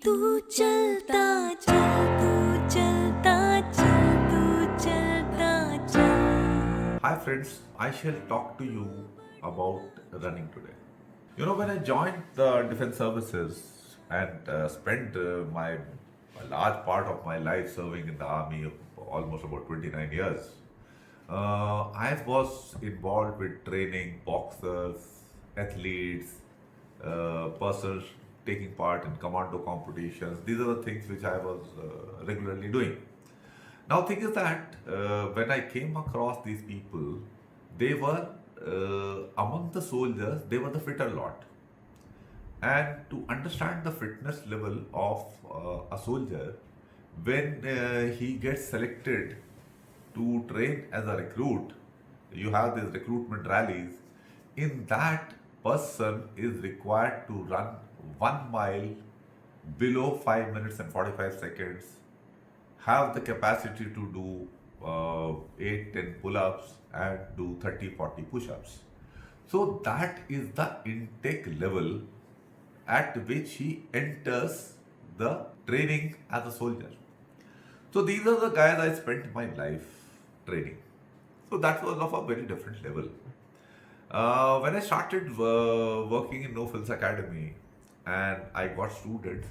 तू चलता चल तू चलता चल तू चलता चल. Hi friends, I shall talk to you about running today. You know, when I joined the defense services and spent a large part of my life serving in the army, almost about 29 years, I was involved with training boxers, athletes, persons taking part in commando competitions. These are the things which I was regularly doing. Now, thing is that when I came across these people, they were among the soldiers, they were the fitter lot. And to understand the fitness level of a soldier, when he gets selected to train as a recruit, you have these recruitment rallies. In that, person is required to run 1 mile below 5 minutes and 45 seconds, have the capacity to do 8-10 pull-ups and do 30-40 push-ups. So that is the intake level at which he enters the training as a soldier. So these are the guys I spent my life training. So that was of a very different level. When I started working in No Frills Academy, and I got students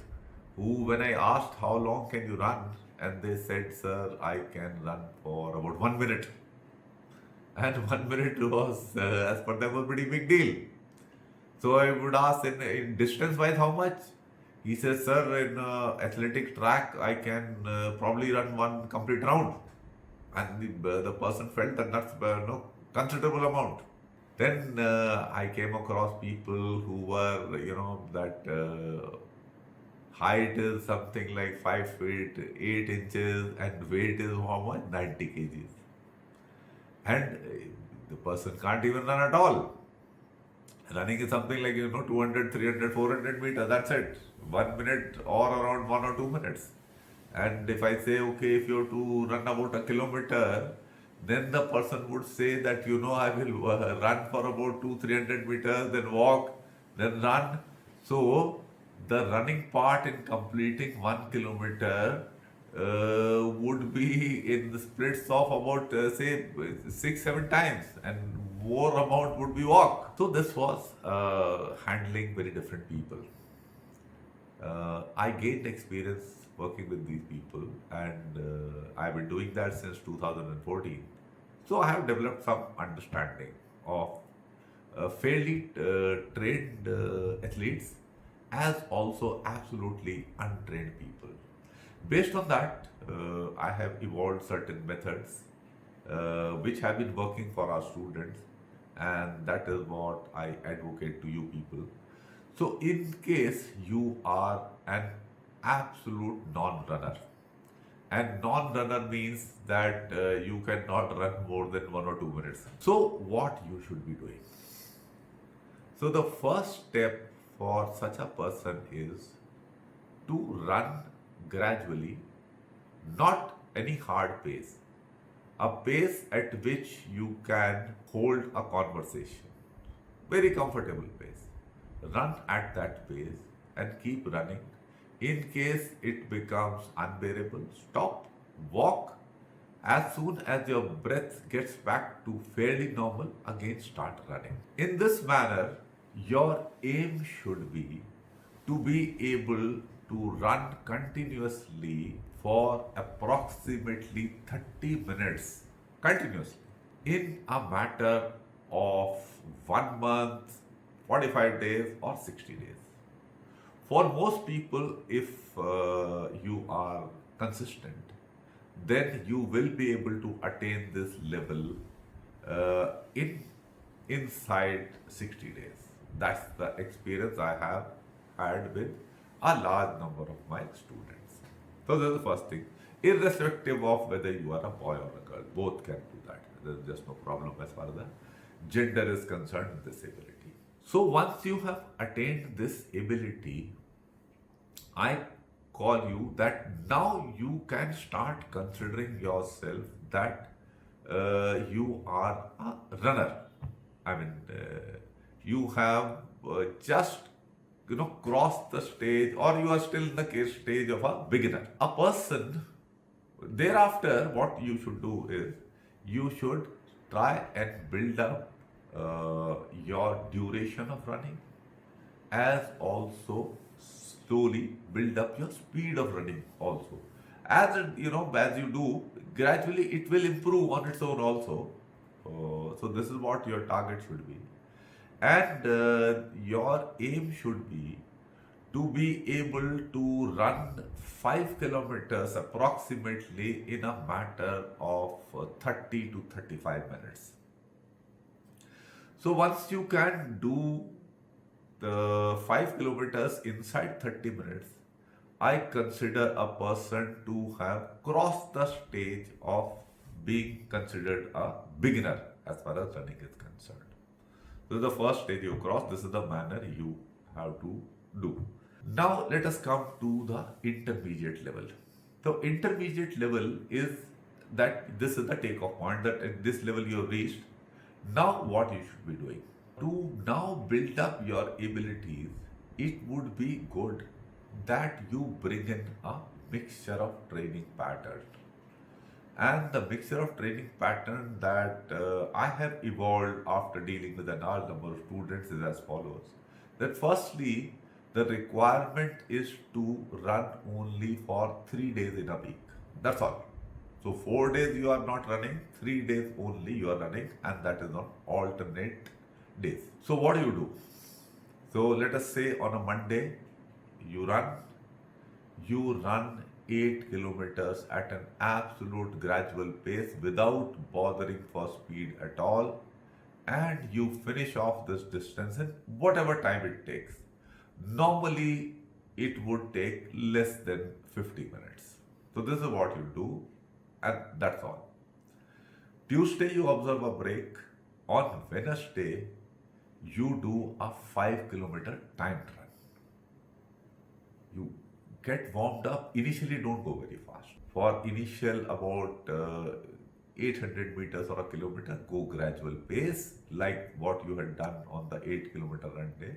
who, when I asked how long can you run, and they said, sir, I can run for about 1 minute. And 1 minute was, as per them, a pretty big deal. So I would ask, in distance wise, how much? He says, sir, in athletic track, I can probably run one complete round. And the person felt that that's no considerable amount. Then I came across people who were, that height is something like 5 feet 8 inches and weight is how much? 90 kgs. And the person can't even run at all. Running is something like, 200, 300, 400 meters, that's it. 1 minute or around 1 or 2 minutes. And if I say, okay, if you have to run about a kilometer, then the person would say that, I will run for about 200-300 meters, then walk, then run. So the running part in completing 1 kilometer would be in the splits of about, say, 6-7 times, and more amount would be walk. So this was handling very different people. I gained experience working with these people, and I've been doing that since 2014. So I have developed some understanding of fairly trained athletes as also absolutely untrained people. Based on that, I have evolved certain methods which have been working for our students, and that is what I advocate to you people. So in case you are an absolute non-runner, and non-runner means that you cannot run more than 1 or 2 minutes. So what you should be doing? So the first step for such a person is to run gradually, not any hard pace. A pace at which you can hold a conversation. Very comfortable pace. Run at that pace and keep running. In case it becomes unbearable, stop, walk. As soon as your breath gets back to fairly normal, again start running. In this manner, your aim should be to be able to run continuously for approximately 30 minutes continuously in a matter of 1 month, 45 days or 60 days. For most people, if you are consistent, then you will be able to attain this level inside 60 days. That's the experience I have had with a large number of my students. So that's the first thing. Irrespective of whether you are a boy or a girl, both can do that. There's just no problem as far as the gender is concerned with this ability. So once you have attained this ability, I call you that now you can start considering yourself that you are a runner. I mean, you have just cross the stage, or you are still in the case stage of a beginner. A person, thereafter, what you should do is you should try and build up your duration of running, as also slowly build up your speed of running also. As as you do, gradually it will improve on its own also. So this is what your target should be, and your aim should be to be able to run 5 kilometers approximately in a matter of 30 to 35 minutes. So once you can do the 5 kilometers inside 30 minutes, I consider a person to have crossed the stage of being considered a beginner as far as running is concerned. This is the first stage you cross. This is the manner you have to do. Now let us come to the intermediate level. The intermediate level is that this is the takeoff point, that at this level you have reached. Now what you should be doing? To now build up your abilities, it would be good that you bring in a mixture of training pattern. And the mixture of training pattern that I have evolved after dealing with a large number of students is as follows. That firstly, the requirement is to run only for 3 days in a week. That's all. So 4 days you are not running, 3 days only you are running, and that is on alternate days. So what do? So let us say on a Monday you run 8 kilometers at an absolute gradual pace without bothering for speed at all, and you finish off this distance in whatever time it takes. Normally it would take less than 50 minutes. So this is what you do, and that's all. Tuesday you observe a break. On Wednesday you do a 5 kilometer timed run. You get warmed up. Initially don't go very fast. For initial about 800 meters or a kilometer, go gradual pace like what you had done on the 8 kilometer run day.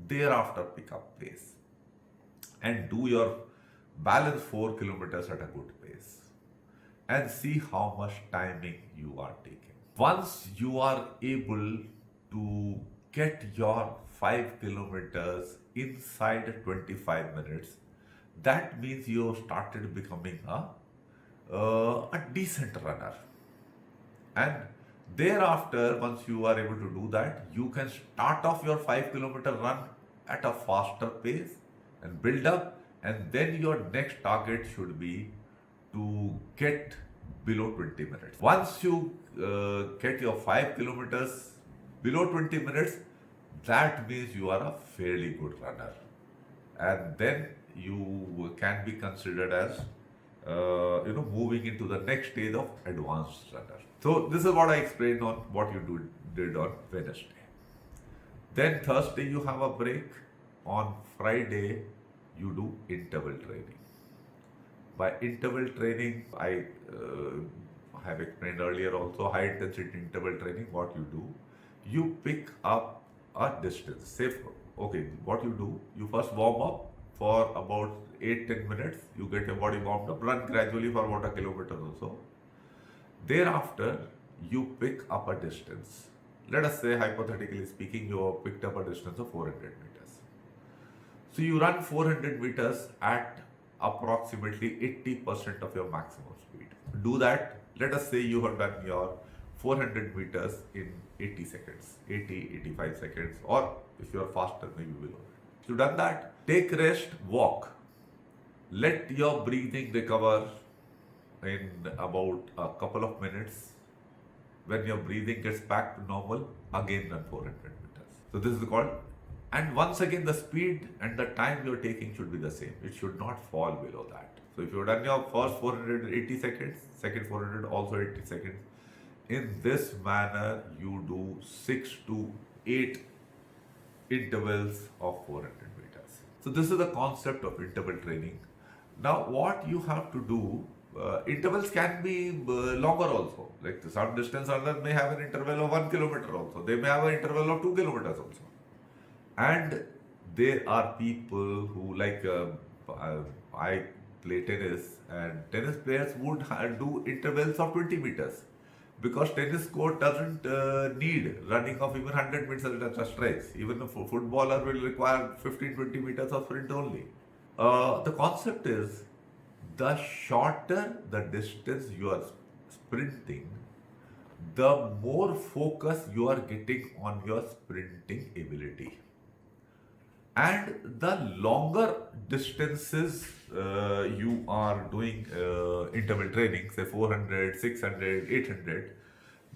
Thereafter pick up pace and do your balance 4 kilometers at a good pace and see how much timing you are taking. Once you are able to get your 5 kilometers inside 25 minutes, that means you have started becoming a decent runner. And thereafter, once you are able to do that, you can start off your 5 kilometer run at a faster pace and build up, and then your next target should be to get below 20 minutes. Once you get your 5 kilometers below 20 minutes, that means you are a fairly good runner, and then you can be considered as moving into the next stage of advanced runner. So this is what I explained on what you did on Wednesday. Then Thursday you have a break. On Friday you do interval training. By interval training, I have explained earlier also, high intensity interval training, what you do, you pick up a distance. Say, okay, what you do, you first warm up for about 8-10 minutes, you get your body warmed up, run gradually for about a kilometer or so. Thereafter, you pick up a distance. Let us say, hypothetically speaking, you have picked up a distance of 400 meters. So you run 400 meters at approximately 80% of your maximum speed. Do that. Let us say you have done your 400 meters in 80 seconds, 85 seconds, or if you are faster, maybe below that. You've done that. Take rest, walk. Let your breathing recover in about a couple of minutes. When your breathing gets back to normal, again run 400 meters. So this is called, and once again the speed and the time you're taking should be the same. It should not fall below that. So if you've done your first 480 seconds, second 400 also 80 seconds. In this manner, you do 6 to 8 intervals of 400 meters. So this is the concept of interval training. Now what you have to do, intervals can be longer also. Like some distance runners may have an interval of 1 kilometer also. They may have an interval of 2 kilometers also. And there are people who I play tennis, and tennis players would do intervals of 20 meters because tennis court doesn't need running of even 100 meters at a stretch. Even a footballer will require 15-20 meters of sprint only. The concept is, the shorter the distance you are sprinting, the more focus you are getting on your sprinting ability. And the longer distances you are doing interval training, say 400, 600, 800,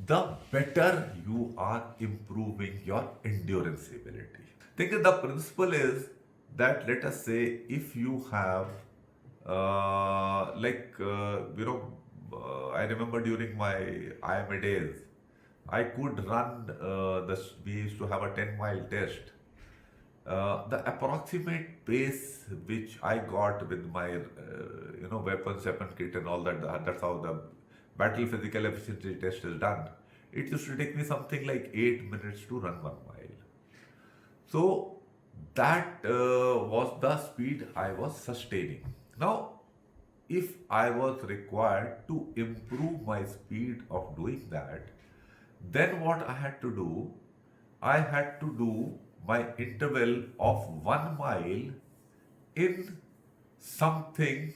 the better you are improving your endurance ability. Think that the principle is that, let us say, if you have I remember during my IMA days, I could run we used to have a 10-mile test. The approximate pace which I got with my weapons, weapon kit and all that, that's how the battle physical efficiency test is done. It used to take me something like 8 minutes to run 1 mile. So that was the speed I was sustaining. Now, if I was required to improve my speed of doing that, then what I had to do, I had to do my interval of 1 mile in something,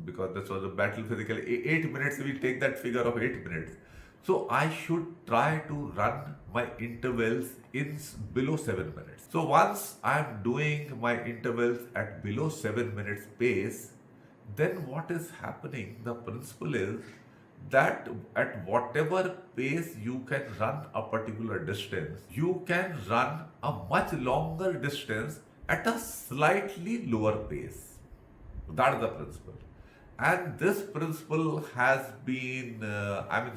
because this was a battle physical, 8 minutes, we take that figure of 8 minutes. So I should try to run my intervals in below 7 minutes. So once I'm doing my intervals at below 7 minutes pace, then what is happening? The principle is that at whatever pace you can run a particular distance, you can run a much longer distance at a slightly lower pace. That is the principle. And this principle has been,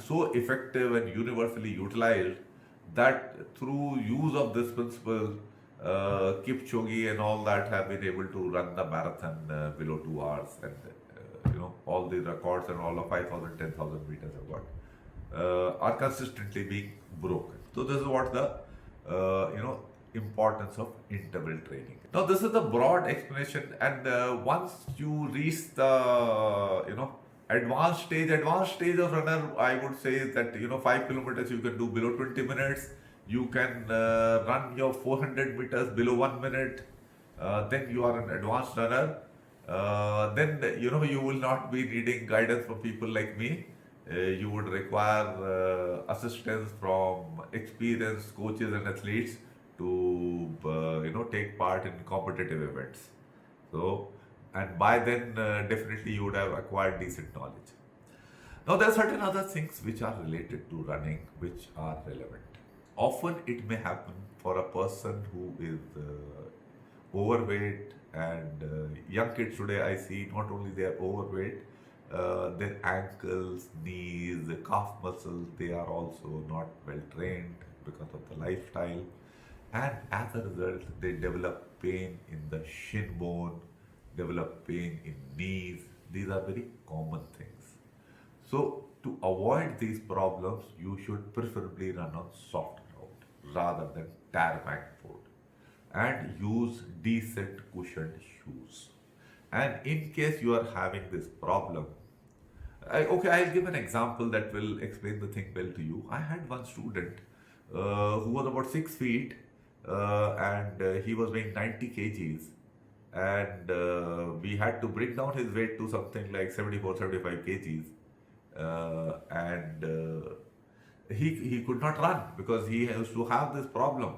so effective and universally utilized that through use of this principle, Kipchoge and all that have been able to run the marathon below 2 hours, and all the records and all of 5,000, 10,000 meters have got are consistently being broken. So this is what the importance of interval training. Now this is the broad explanation, and once you reach the advanced stage of runner, I would say that 5 kilometers you can do below 20 minutes. You can run your 400 meters below 1 minute. Then you are an advanced runner. Then you will not be needing guidance from people like me. You would require assistance from experienced coaches and athletes to take part in competitive events. So, and by then definitely you would have acquired decent knowledge. Now there are certain other things which are related to running which are relevant. Often it may happen for a person who is overweight, and young kids today I see not only they are overweight, their ankles, knees, calf muscles, they are also not well trained because of the lifestyle, and as a result they develop pain in the shin bone, develop pain in knees. These are very common things. So to avoid these problems, you should preferably run on soft ground rather than tarmac road, and use decent cushioned shoes. And in case you are having this problem, I'll give an example that will explain the thing well to you. I had one student who was about 6 feet, and he was weighing 90 kgs, and we had to bring down his weight to something like 74, 75 kgs, and he could not run because he used to have this problem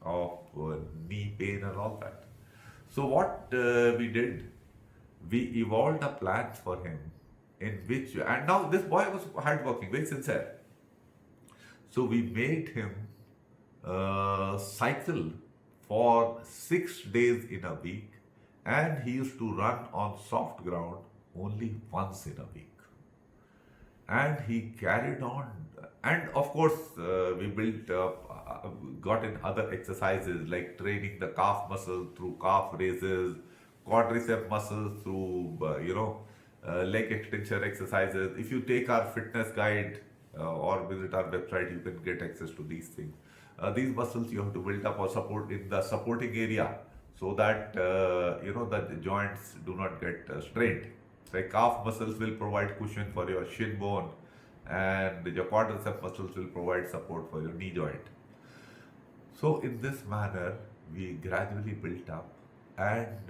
of knee pain and all that. So what we did, we evolved a plan for him in which, and now this boy was hardworking, very sincere. So we made him cycle for 6 days in a week, and he used to run on soft ground only once in a week. And he carried on, and of course we got in other exercises like training the calf muscle through calf raises, quadricep muscles through leg extension exercises. If you take our fitness guide or visit our website, you can get access to these things. these muscles you have to build up or support in the supporting area so that the joints do not get strained. Like calf muscles will provide cushion for your shin bone, and your quadricep muscles will provide support for your knee joint. So in this manner, we gradually built up, and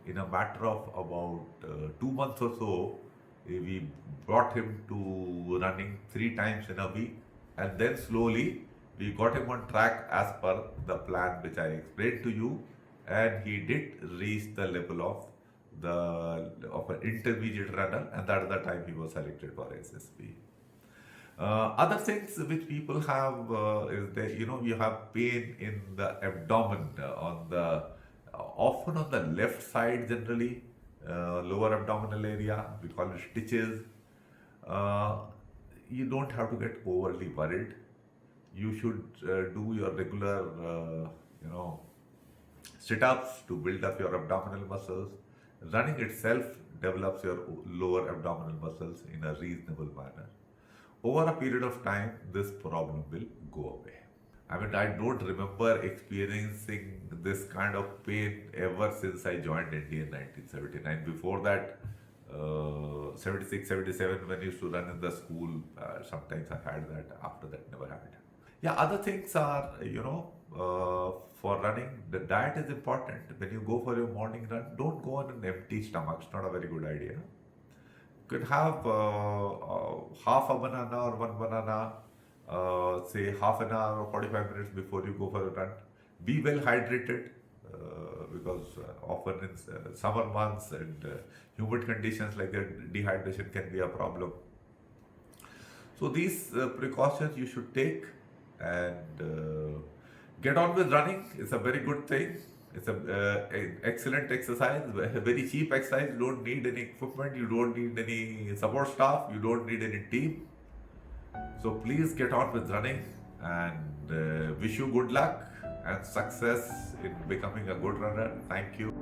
in a matter of about 2 months or so, we brought him to running 3 times in a week, and then slowly we got him on track as per the plan which I explained to you, and he did reach the level of an intermediate runner, and that is the time he was selected for SSB. Other things which people have is that you have pain in the abdomen often on the left side generally, lower abdominal area. We call it stitches. You don't have to get overly worried. You should do your regular sit-ups to build up your abdominal muscles. Running itself develops your lower abdominal muscles in a reasonable manner. Over a period of time, this problem will go away. I mean, I don't remember experiencing this kind of pain ever since I joined India in 1979. Before that, 76, 77, when I used to run in the school, sometimes I had that. After that, never had. Yeah, other things are, for running, the diet is important. When you go for your morning run, don't go on an empty stomach. It's not a very good idea. You can have half a banana or one banana, say half an hour or 45 minutes before you go for a run. Be well hydrated because often in summer months and humid conditions like that, dehydration can be a problem. So these precautions you should take, and get on with running. It's a very good thing. It's an excellent exercise, a very cheap exercise. You don't need any equipment, you don't need any support staff, you don't need any team. So please get on with running, and wish you good luck and success in becoming a good runner. Thank you.